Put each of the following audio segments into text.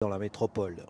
dans la métropole.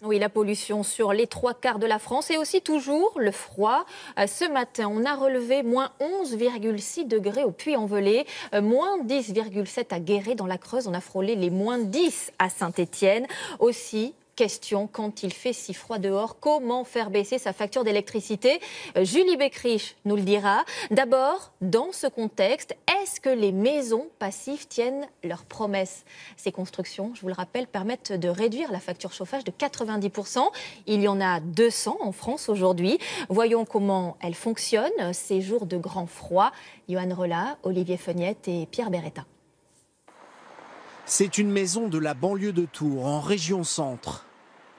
Oui, la pollution sur les 3/4 de la France et aussi toujours le froid. Ce matin, on a relevé moins 11,6 degrés au Puy-en-Velay, moins 10,7 à Guéret dans la Creuse. On a frôlé les moins 10 à Saint-Étienne. Aussi, question, quand il fait si froid dehors, comment faire baisser sa facture d'électricité? Julie Beckrich nous le dira. D'abord, dans ce contexte, est-ce que les maisons passives tiennent leurs promesses? Ces constructions, je vous le rappelle, permettent de réduire la facture chauffage de 90%. Il y en a 200 en France aujourd'hui. Voyons comment elles fonctionnent ces jours de grand froid. Johan Rolla, Olivier Feugnette et Pierre Beretta. C'est une maison de la banlieue de Tours, en région centre,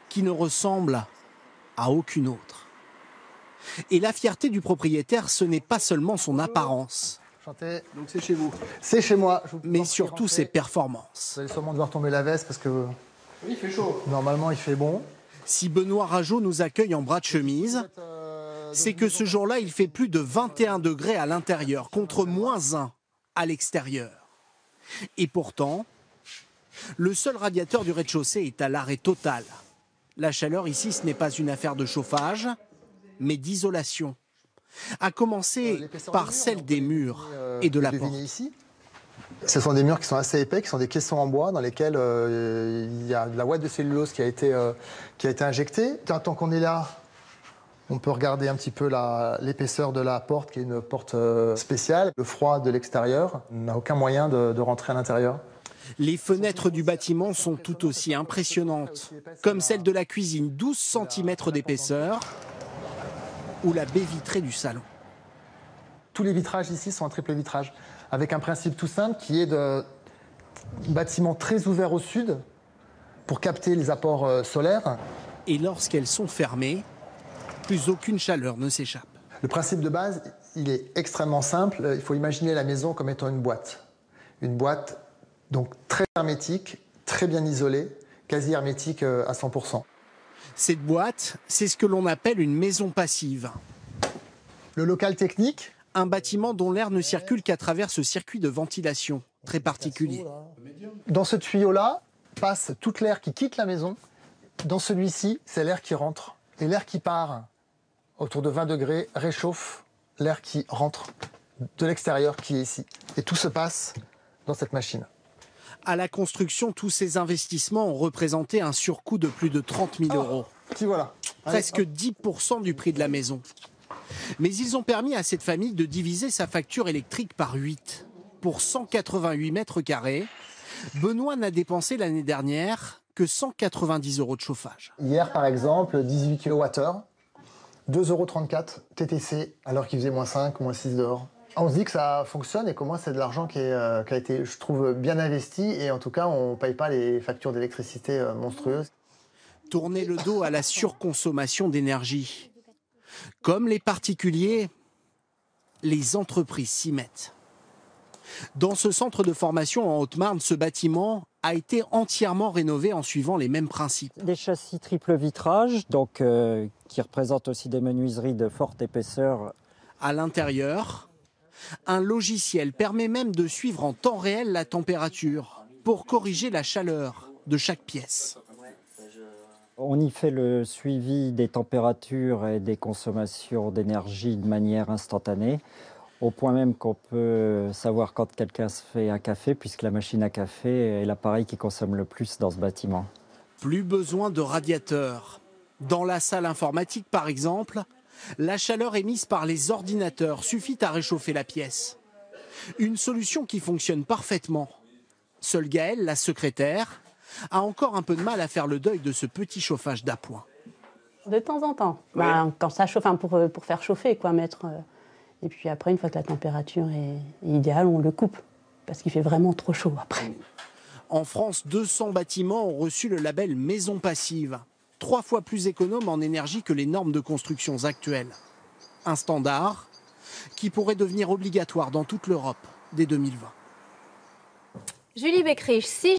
qui ne ressemble à aucune autre. Et la fierté du propriétaire, ce n'est pas seulement son apparence. Enchanté. Donc c'est chez vous? C'est chez moi. Mais surtout ses performances. Vous allez sûrement devoir tomber la veste parce que... Oui, il fait chaud. Normalement, il fait bon. Si Benoît Rageot nous accueille en bras de chemise, c'est que ce jour-là, il fait plus de 21 degrés à l'intérieur, contre moins 1 à l'extérieur. Et pourtant, le seul radiateur du rez-de-chaussée est à l'arrêt total. La chaleur ici, ce n'est pas une affaire de chauffage, mais d'isolation. À commencer par celle des murs et de la porte. Ici. Ce sont des murs qui sont assez épais, qui sont des caissons en bois dans lesquels il y a de la ouate de cellulose qui a été injectée. Tant qu'on est là, on peut regarder un petit peu l'épaisseur de la porte, qui est une porte spéciale. Le froid de l'extérieur n'a aucun moyen de rentrer à l'intérieur. Les fenêtres du bâtiment sont tout aussi impressionnantes, comme celle de la cuisine, 12 cm d'épaisseur, ou la baie vitrée du salon. Tous les vitrages ici sont en triple vitrage, avec un principe tout simple qui est de bâtiment très ouvert au sud pour capter les apports solaires. Et lorsqu'elles sont fermées, plus aucune chaleur ne s'échappe. Le principe de base, il est extrêmement simple. Il faut imaginer la maison comme étant une boîte. Une boîte donc très hermétique, très bien isolée, quasi hermétique à 100%. Cette boîte, c'est ce que l'on appelle une maison passive. Le local technique. Un bâtiment dont l'air ne circule qu'à travers ce circuit de ventilation très particulier. Dans ce tuyau-là passe toute l'air qui quitte la maison. Dans celui-ci, c'est l'air qui rentre. Et l'air qui part autour de 20 degrés réchauffe l'air qui rentre de l'extérieur qui est ici. Et tout se passe dans cette machine. À la construction, tous ces investissements ont représenté un surcoût de plus de 30 000 €. Voilà. Presque 10% du prix de la maison. Mais ils ont permis à cette famille de diviser sa facture électrique par 8. Pour 188 mètres carrés, Benoît n'a dépensé l'année dernière que 190 € de chauffage. Hier, par exemple, 18 kWh, 2,34 € TTC, alors qu'il faisait moins 5, moins 6 dehors. On se dit que ça fonctionne et qu'au moins c'est de l'argent qui a été, je trouve, bien investi. Et en tout cas, on ne paye pas les factures d'électricité monstrueuses. Tourner le dos à la surconsommation d'énergie. Comme les particuliers, les entreprises s'y mettent. Dans ce centre de formation en Haute-Marne, ce bâtiment a été entièrement rénové en suivant les mêmes principes. Des châssis triple vitrage, donc, qui représentent aussi des menuiseries de forte épaisseur. À l'intérieur, un logiciel permet même de suivre en temps réel la température pour corriger la chaleur de chaque pièce. On y fait le suivi des températures et des consommations d'énergie de manière instantanée, au point même qu'on peut savoir quand quelqu'un se fait un café, puisque la machine à café est l'appareil qui consomme le plus dans ce bâtiment. Plus besoin de radiateurs. Dans la salle informatique, par exemple, la chaleur émise par les ordinateurs suffit à réchauffer la pièce. Une solution qui fonctionne parfaitement. Seule Gaëlle, la secrétaire, a encore un peu de mal à faire le deuil de ce petit chauffage d'appoint. De temps en temps. Oui. Quand ça chauffe, pour faire chauffer, quoi, mettre. Et puis après, une fois que la température est idéale, on le coupe. Parce qu'il fait vraiment trop chaud après. En France, 200 bâtiments ont reçu le label Maison Passive. 3 fois plus économe en énergie que les normes de construction actuelles. Un standard qui pourrait devenir obligatoire dans toute l'Europe dès 2020. Julie Beckrich, si